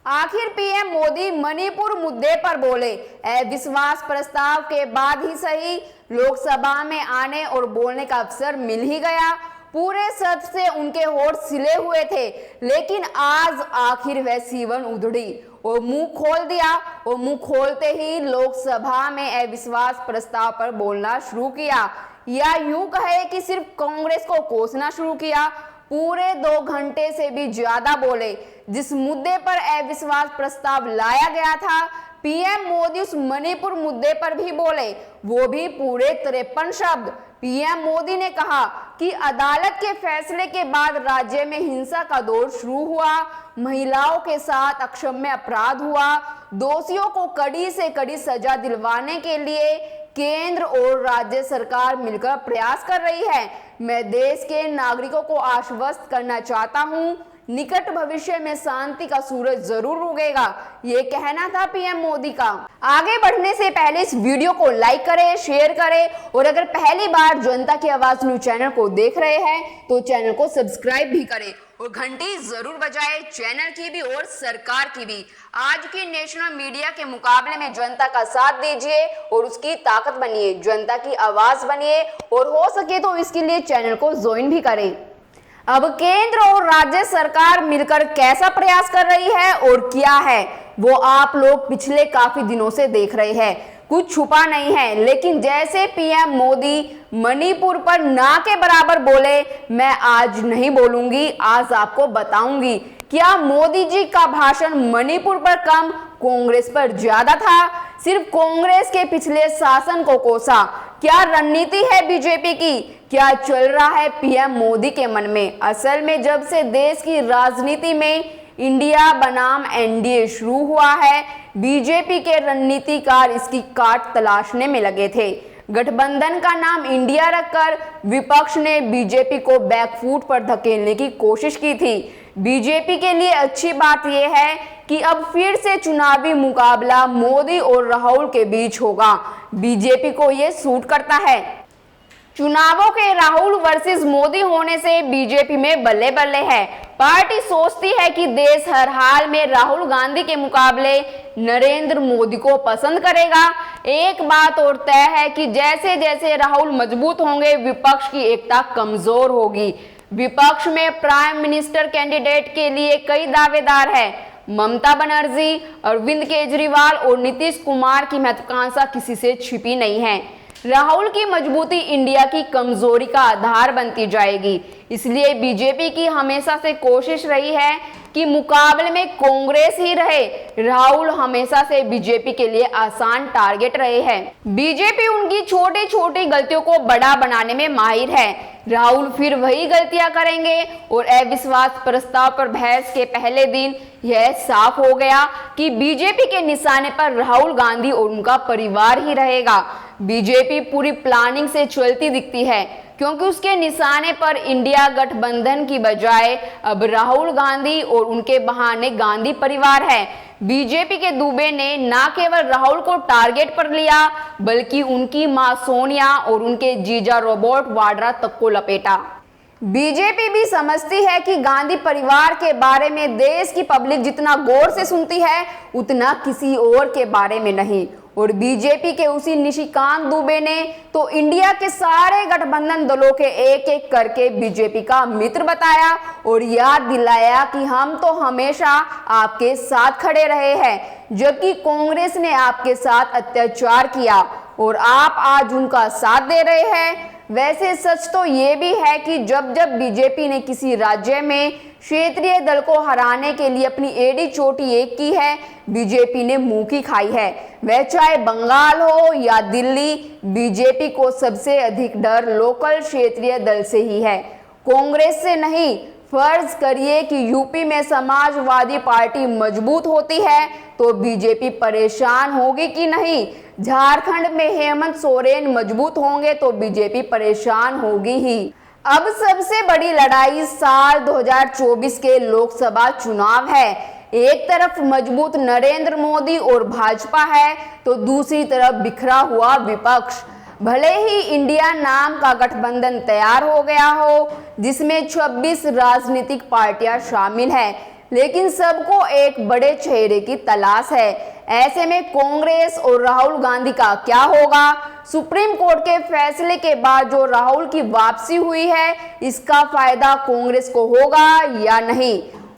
आखिर पीएम मोदी मणिपुर मुद्दे पर बोले। अविश्वास प्रस्ताव के बाद ही सही, लोकसभा में आने और बोलने का अवसर मिल ही गया। पूरे सत्र से उनके होठ सिले हुए थे, लेकिन आज आखिर वह सीवन उधड़ी और मुंह खोल दिया। और मुंह खोलते ही लोकसभा में अविश्वास प्रस्ताव पर बोलना शुरू किया, या यूं कहे कि सिर्फ कांग्रेस को कोसना शुरू किया। पूरे 2 घंटे से भी ज्यादा बोले। जिस मुद्दे पर अविश्वास प्रस्ताव लाया गया था, पीएम मोदी उस मणिपुर मुद्दे पर भी बोले, वो भी पूरे 53 शब्द। पीएम मोदी ने कहा कि अदालत के फैसले के बाद राज्य में हिंसा का दौर शुरू हुआ, महिलाओं के साथ अक्षम्य अपराध हुआ। दोषियों को कड़ी से कड़ी सजा दिलवाने के लिए केंद्र और राज्य सरकार मिलकर प्रयास कर रही है। मैं देश के नागरिकों को आश्वस्त करना चाहता हूं, निकट भविष्य में शांति का सूरज जरूर उगेगा। ये कहना था पीएम मोदी का। आगे बढ़ने से पहले इस वीडियो को लाइक करें, शेयर करें, और अगर पहली बार जनता की आवाज न्यूज चैनल को देख रहे हैं तो चैनल को सब्सक्राइब भी करें और घंटी जरूर बजाएं, चैनल की भी और सरकार की भी। आज की नेशनल मीडिया के मुकाबले में जनता का साथ दीजिए और उसकी ताकत बनिए, जनता की आवाज बनिए, और हो सके तो इसके लिए चैनल को ज्वाइन भी करें। अब केंद्र और राज्य सरकार मिलकर कैसा प्रयास कर रही है और क्या है, वो आप लोग पिछले काफी दिनों से देख रहे हैं। कुछ छुपा नहीं है, लेकिन जैसे पीएम मोदी मणिपुर पर ना के बराबर बोले, मैं आज नहीं बोलूंगी, आज आपको बताऊंगी। क्या मोदी जी का भाषण मणिपुर पर कम, कांग्रेस पर ज्यादा था? सिर्फ कांग्रेस के पिछले शासन को कोसा। क्या रणनीति है बीजेपी की? क्या चल रहा है पीएम मोदी के मन में? असल में जब से देश की राजनीति में इंडिया बनाम एनडीए शुरू हुआ है, बीजेपी के रणनीतिकार इसकी काट तलाशने में लगे थे। गठबंधन का नाम इंडिया रखकर विपक्ष ने बीजेपी को बैकफुट पर धकेलने की कोशिश की थी। बीजेपी के लिए अच्छी बात यह है कि अब फिर से चुनावी मुकाबला मोदी और राहुल के बीच होगा। बीजेपी को यह सूट करता है। चुनावों के राहुल वर्सेस मोदी होने से बीजेपी में बल्ले बल्ले है। पार्टी सोचती है कि देश हर हाल में राहुल गांधी के मुकाबले नरेंद्र मोदी को पसंद करेगा। एक बात और तय है कि जैसे जैसे राहुल मजबूत होंगे, विपक्ष की एकता कमजोर होगी। विपक्ष में प्राइम मिनिस्टर कैंडिडेट के लिए कई दावेदार हैं। ममता बनर्जी, अरविंद केजरीवाल और नीतीश कुमार की महत्वाकांक्षा किसी से छिपी नहीं है। राहुल की मजबूती इंडिया की कमजोरी का आधार बनती जाएगी। इसलिए बीजेपी की हमेशा से कोशिश रही है कि मुकाबले में कांग्रेस ही रहे। राहुल हमेशा से बीजेपी के लिए आसान टारगेट रहे हैं। बीजेपी उनकी छोटी छोटी गलतियों को बड़ा बनाने में माहिर है। राहुल फिर वही गलतियां करेंगे और अविश्वास प्रस्ताव पर बहस के पहले दिन यह साफ हो गया कि बीजेपी के निशाने पर राहुल गांधी और उनका परिवार ही रहेगा। बीजेपी पूरी प्लानिंग से चलती दिखती है, क्योंकि उसके निशाने पर इंडिया गठबंधन की बजाय अब राहुल गांधी और उनके बहाने गांधी परिवार है। बीजेपी के दुबे ने न केवल राहुल को टारगेट पर लिया, बल्कि उनकी मां सोनिया और उनके जीजा रॉबर्ट वाड्रा तक को लपेटा। बीजेपी भी समझती है कि गांधी परिवार के बारे में देश की पब्लिक जितना गौर से सुनती है, उतना किसी और के बारे में नहीं। और बीजेपी के उसी निशिकांत दुबे ने तो इंडिया के सारे गठबंधन दलों के एक एक करके बीजेपी का मित्र बताया और याद दिलाया कि हम तो हमेशा आपके साथ खड़े रहे हैं, जबकि कांग्रेस ने आपके साथ अत्याचार किया और आप आज उनका साथ दे रहे हैं। वैसे सच तो ये भी है कि जब जब बीजेपी ने किसी राज्य में क्षेत्रीय दल को हराने के लिए अपनी एड़ी चोटी एक की है, बीजेपी ने मुंह की खाई है। वह चाहे बंगाल हो या दिल्ली, बीजेपी को सबसे अधिक डर लोकल क्षेत्रीय दल से ही है, कांग्रेस से नहीं। फर्ज करिए कि यूपी में समाजवादी पार्टी मजबूत होती है तो बीजेपी परेशान होगी कि नहीं? झारखंड में हेमंत सोरेन मजबूत होंगे तो बीजेपी परेशान होगी ही। अब सबसे बड़ी लड़ाई साल 2024 के लोकसभा चुनाव है। एक तरफ मजबूत नरेंद्र मोदी और भाजपा है, तो दूसरी तरफ बिखरा हुआ विपक्ष। भले ही इंडिया नाम का गठबंधन तैयार हो गया हो, जिसमें 26 राजनीतिक पार्टियां शामिल हैं, लेकिन सबको एक बड़े चेहरे की तलाश है। ऐसे में कांग्रेस और राहुल गांधी का क्या होगा? सुप्रीम कोर्ट के फैसले के बाद जो राहुल की वापसी हुई है, इसका फायदा कांग्रेस को होगा या नहीं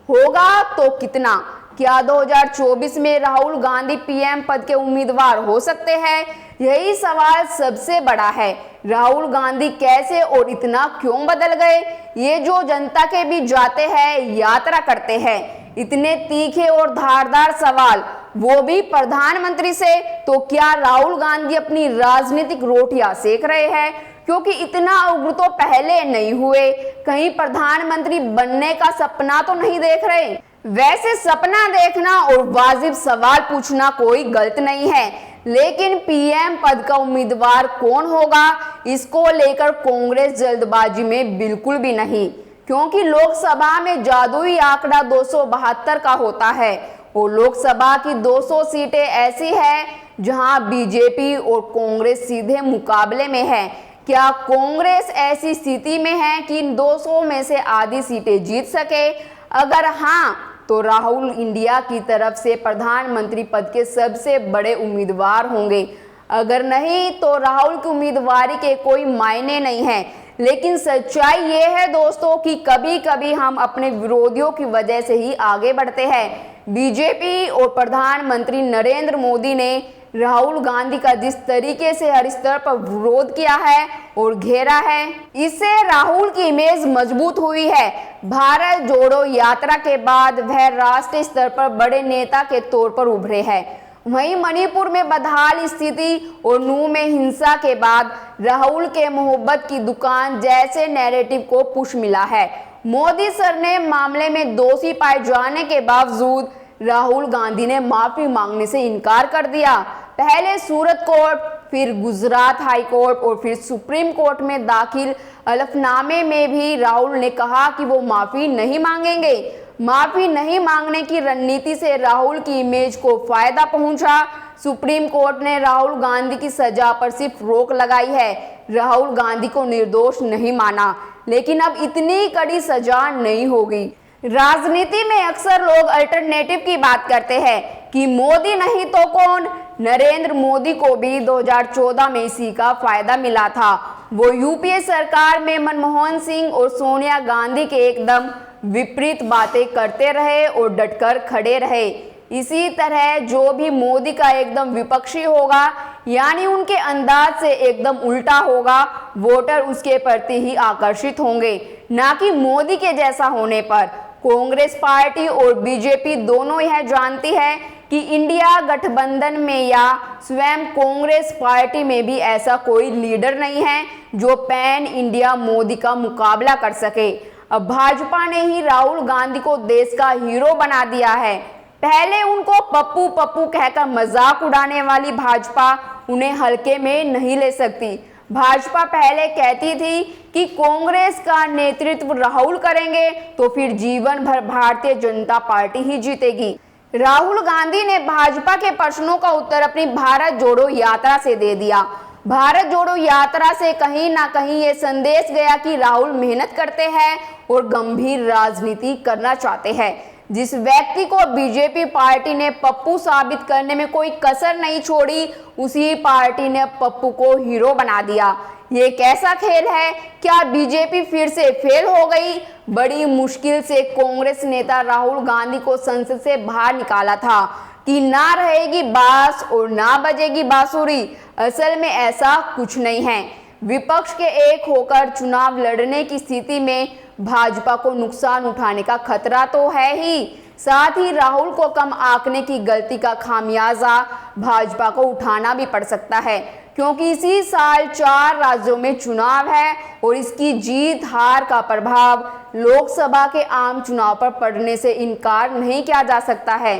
होगा तो कितना? क्या 2024 में राहुल गांधी पीएम पद के उम्मीदवार हो सकते हैं? यही सवाल सबसे बड़ा है। राहुल गांधी कैसे और इतना क्यों बदल गए? ये जो जनता के बीच जाते हैं, यात्रा करते हैं, इतने तीखे और धारदार सवाल, वो भी प्रधानमंत्री से, तो क्या राहुल गांधी अपनी राजनीतिक रोटियां सेक रहे हैं? क्योंकि इतना उग्र तो पहले नहीं हुए। कहीं प्रधानमंत्री बनने का सपना तो नहीं देख रहे? वैसे सपना देखना और वाजिब सवाल पूछना कोई गलत नहीं है, लेकिन पीएम पद का उम्मीदवार कौन होगा, इसको लेकर कांग्रेस जल्दबाजी में बिल्कुल भी नहीं। क्योंकि लोकसभा में जादुई आंकड़ा 272 का होता है और लोकसभा की 200 सीटें ऐसी हैं जहां बीजेपी और कांग्रेस सीधे मुकाबले में है। क्या कांग्रेस ऐसी स्थिति में है कि इन 200 में से आधी सीटें जीत सके? अगर हाँ, तो राहुल इंडिया की तरफ से प्रधानमंत्री पद के सबसे बड़े उम्मीदवार होंगे। अगर नहीं, तो राहुल की उम्मीदवारी के कोई मायने नहीं है। लेकिन सच्चाई ये है दोस्तों कि कभी कभी हम अपने विरोधियों की वजह से ही आगे बढ़ते हैं। बीजेपी और प्रधानमंत्री नरेंद्र मोदी ने राहुल गांधी का जिस तरीके से हर स्तर पर विरोध किया है और घेरा है, इससे राहुल की इमेज मजबूत हुई है। भारत जोड़ो यात्रा के बाद वह राष्ट्रीय स्तर पर बड़े नेता के तौर पर उभरे हैं। वहीं मणिपुर में बदहाल स्थिति और नू में हिंसा के बाद राहुल के मोहब्बत की दुकान जैसे नैरेटिव को पुश मिला है। मोदी सर ने मामले में दोषी पाए जाने के बावजूद राहुल गांधी ने माफी मांगने से इनकार कर दिया। पहले सूरत कोर्ट, फिर गुजरात हाई कोर्ट और फिर सुप्रीम कोर्ट में दाखिल हलफनामे में भी राहुल ने कहा कि वो माफी नहीं मांगेंगे। माफी नहीं मांगने की रणनीति से राहुल की इमेज को फायदा पहुंचा। सुप्रीम कोर्ट ने राहुल गांधी की सजा पर सिर्फ रोक लगाई है, राहुल गांधी को निर्दोष नहीं माना। लेकिन अब इतनी कड़ी सजा नहीं होगी। राजनीति में अक्सर लोग अल्टरनेटिव की बात करते हैं कि मोदी नहीं तो कौन। नरेंद्र मोदी को भी 2014 में इसी का फायदा मिला था। वो यूपीए सरकार में मनमोहन सिंह और सोनिया गांधी के एकदम विपरीत बातें करते रहे और डटकर खड़े रहे। इसी तरह जो भी मोदी का एकदम विपक्षी होगा, यानी उनके अंदाज से एकदम उल्टा होगा, वोटर उसके प्रति ही आकर्षित होंगे, ना कि मोदी के जैसा होने पर। कांग्रेस पार्टी और बीजेपी दोनों यह जानती है कि इंडिया गठबंधन में या स्वयं कांग्रेस पार्टी में भी ऐसा कोई लीडर नहीं है जो पैन इंडिया मोदी का मुकाबला कर सके। अब भाजपा ने ही राहुल गांधी को देश का हीरो बना दिया है। पहले उनको पप्पू पप्पू कहकर मजाक उड़ाने वाली भाजपा उन्हें हल्के में नहीं ले सकती। भाजपा पहले कहती थी कि कांग्रेस का नेतृत्व राहुल करेंगे तो फिर जीवन भर भारतीय जनता पार्टी ही जीतेगी। राहुल गांधी ने भाजपा के प्रश्नों का उत्तर अपनी भारत जोड़ो यात्रा से दे दिया। भारत जोड़ो यात्रा से कहीं ना कहीं ये संदेश गया कि राहुल मेहनत करते हैं और गंभीर राजनीति करना चाहते हैं। जिस व्यक्ति को बीजेपी पार्टी ने पप्पू साबित करने में कोई कसर नहीं छोड़ी, उसी पार्टी ने पप्पू को हीरो बना दिया। ये कैसा खेल है? क्या बीजेपी फिर से फेल हो गई? बड़ी मुश्किल से कांग्रेस नेता राहुल गांधी को संसद से बाहर निकाला था कि ना रहेगी बांस और ना बजेगी बांसुरी। असल में ऐसा कुछ नहीं है। विपक्ष के एक होकर चुनाव लड़ने की स्थिति में भाजपा को नुकसान उठाने का खतरा तो है ही, साथ ही राहुल को कम आंकने की गलती का खामियाजा भाजपा को उठाना भी पड़ सकता है, क्योंकि इसी साल 4 राज्यों में चुनाव है और इसकी जीत हार का प्रभाव लोकसभा के आम चुनाव पर पड़ने से इनकार नहीं किया जा सकता है।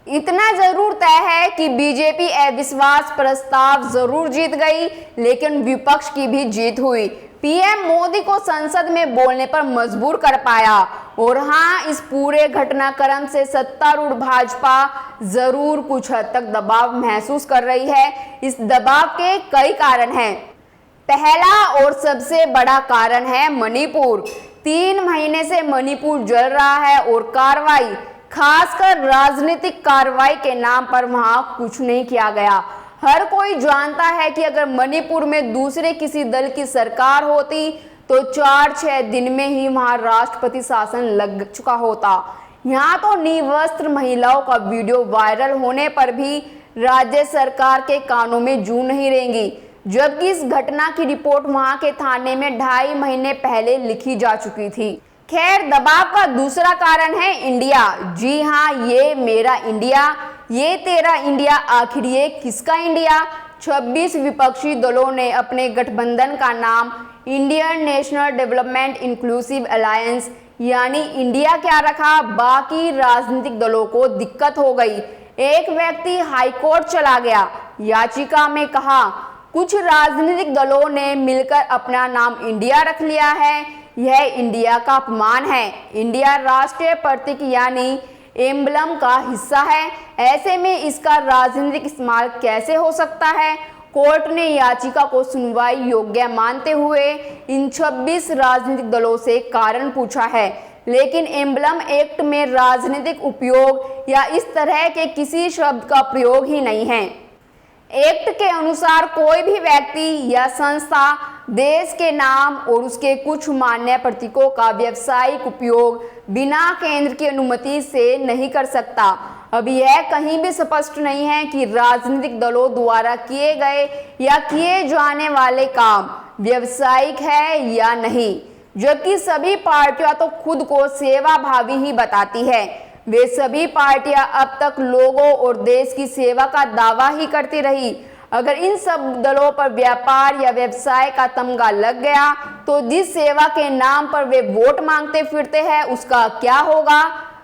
इतना जरूर तय है कि बीजेपी अविश्वास प्रस्ताव जरूर जीत गई, लेकिन विपक्ष की भी जीत हुई। पीएम मोदी को संसद में बोलने पर मजबूर कर पाया। और हाँ, इस पूरे घटनाक्रम से सत्तारूढ़ भाजपा जरूर कुछ हद तक दबाव महसूस कर रही है। इस दबाव के कई कारण हैं। पहला और सबसे बड़ा कारण है मणिपुर। 3 महीने से मणिपुर जल रहा है और कार्रवाई खासकर राजनीतिक कार्रवाई के नाम पर वहां कुछ नहीं किया गया। हर कोई जानता है कि अगर मणिपुर में दूसरे किसी दल की सरकार होती तो 4-6 दिन में ही वहां राष्ट्रपति शासन लग चुका होता। यहाँ तो निवस्त्र महिलाओं का वीडियो वायरल होने पर भी राज्य सरकार के कानों में जू नहीं रेंगी, जबकि इस घटना की रिपोर्ट वहां के थाने में 2.5 महीने पहले लिखी जा चुकी थी। खैर, दबाव का दूसरा कारण है इंडिया। जी हाँ, ये मेरा इंडिया, ये तेरा इंडिया, आखिर ये किसका इंडिया? 26 विपक्षी दलों ने अपने गठबंधन का नाम Indian national development inclusive alliance यानी इंडिया क्या रखा। बाकी राजनीतिक दलों को दिक्कत हो गई। एक व्यक्ति हाईकोर्ट चला गया, याचिका में कहा कुछ राजनीतिक दलों ने मिलकर अपना नाम इंडिया रख लिया है, यह इंडिया का अपमान है। इंडिया राष्ट्रीय प्रतीक यानी एम्बलम का हिस्सा है, ऐसे में इसका राजनीतिक इस्तेमाल कैसे हो सकता है? कोर्ट ने याचिका को सुनवाई योग्य मानते हुए इन 26 राजनीतिक दलों से कारण पूछा है, लेकिन एम्बलम एक्ट में राजनीतिक उपयोग या इस तरह के किसी शब्द का प्रयोग ही नहीं है। एक्ट के अनुसार कोई भी व्यक्ति या संस्था देश के नाम और उसके कुछ मान्य प्रतीकों का व्यावसायिक उपयोग बिना केंद्र की अनुमति से नहीं कर सकता। अब यह कहीं भी स्पष्ट नहीं है कि राजनीतिक दलों द्वारा किए गए या किए जाने वाले काम व्यावसायिक है या नहीं, जबकि सभी पार्टियां तो खुद को सेवाभावी ही बताती है। वे सभी पार्टियां अब तक लोगों और देश की सेवा का दावा ही करती रही। अगर इन सब दलों पर व्यापार या व्यवसाय का तमगा लग गया तो जिस सेवा के नाम पर वे वोट मांगते फिरते हैं उसका क्या होगा?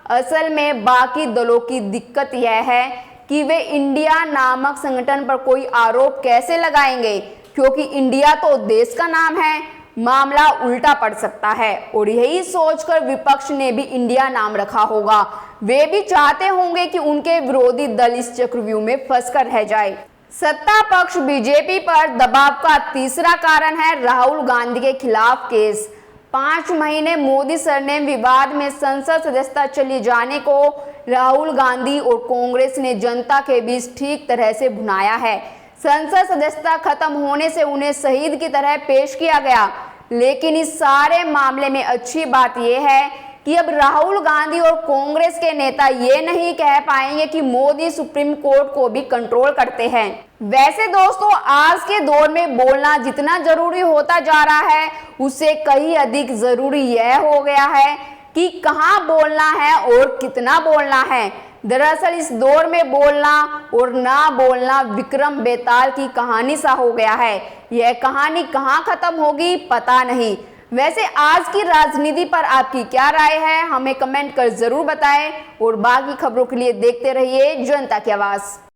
असल में बाकी दलों की दिक्कत यह है कि वे इंडिया नामक संगठन पर कोई आरोप कैसे लगाएंगे, क्योंकि इंडिया तो देश का नाम है। मामला उल्टा पड़ सकता है और यही सोचकर विपक्ष ने भी इंडिया नाम रखा होगा। वे भी चाहते होंगे कि उनके विरोधी दल इस चक्रव्यूह में फंसकर रह जाए। सत्ता पक्ष बीजेपी पर दबाव का तीसरा कारण है राहुल गांधी के खिलाफ केस। 5 महीने मोदी सरनेम विवाद में संसद सदस्यता चली जाने को राहुल गांधी और कांग्रेस ने जनता के बीच ठीक तरह से भुनाया है। संसद सदस्यता खत्म होने से उन्हें शहीद की तरह पेश किया गया, लेकिन इस सारे मामले में अच्छी बात यह है कि अब राहुल गांधी और कांग्रेस के नेता ये नहीं कह पाएंगे कि मोदी सुप्रीम कोर्ट को भी कंट्रोल करते हैं। वैसे दोस्तों, आज के दौर में बोलना जितना जरूरी होता जा रहा है उससे कहीं अधिक जरूरी यह हो गया है कि कहां बोलना है और कितना बोलना है। दरअसल इस दौर में बोलना और ना बोलना विक्रम बेताल की कहानी सा हो गया है। यह कहानी कहां खत्म होगी पता नहीं। वैसे आज की राजनीति पर आपकी क्या राय है, हमें कमेंट कर जरूर बताएं और बाकी खबरों के लिए देखते रहिए जनता की आवाज़।